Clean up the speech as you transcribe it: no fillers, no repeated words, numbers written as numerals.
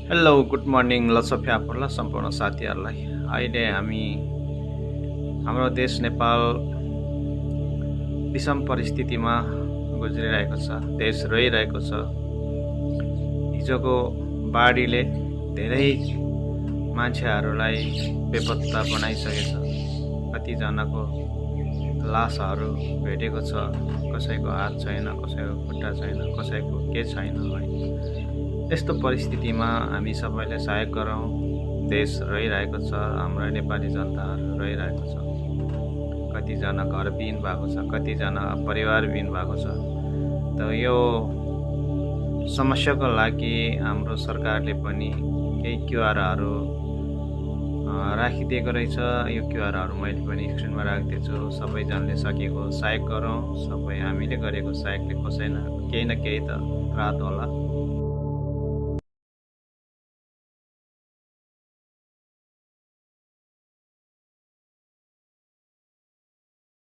Hello good morning लसफिया पर्ला सम्पूर्ण साथीहरूलाई। अहिले हामी हाम्रो देश नेपाल विषम परिस्थितिमा गुज्रिरहेको छ। देश रोइरहेको छ। हिजोको बाढीले धेरै मान्छेहरूलाई बेपत्ता बनाइसकेछ। कतिजनाको लासहरू भेटेको छ। कसैको हात छैन, कसैको खुट्टा छैन, कसैको के छैन है। यस्तो परिस्थितिमा हामी सबैले सहयोग गरौँ। देश रोइरहेको छ, हाम्रो नेपाली जनताहरू रोइरहेको छ। कतिजना घरविहीन भएको छ, कतिजना परिवारविहीन भएको छ। त यो समस्याको लागि हाम्रो सरकारले पनि केही क्युआरहरू राखिदिएको रहेछ। यो क्युआरहरू मैले पनि स्क्रिनमा राखिदिएको छु। सबैजनाले सकेको सहयोग गरौँ। सबै हामीले गरेको सहयोगले कसै न केही त राहत होला।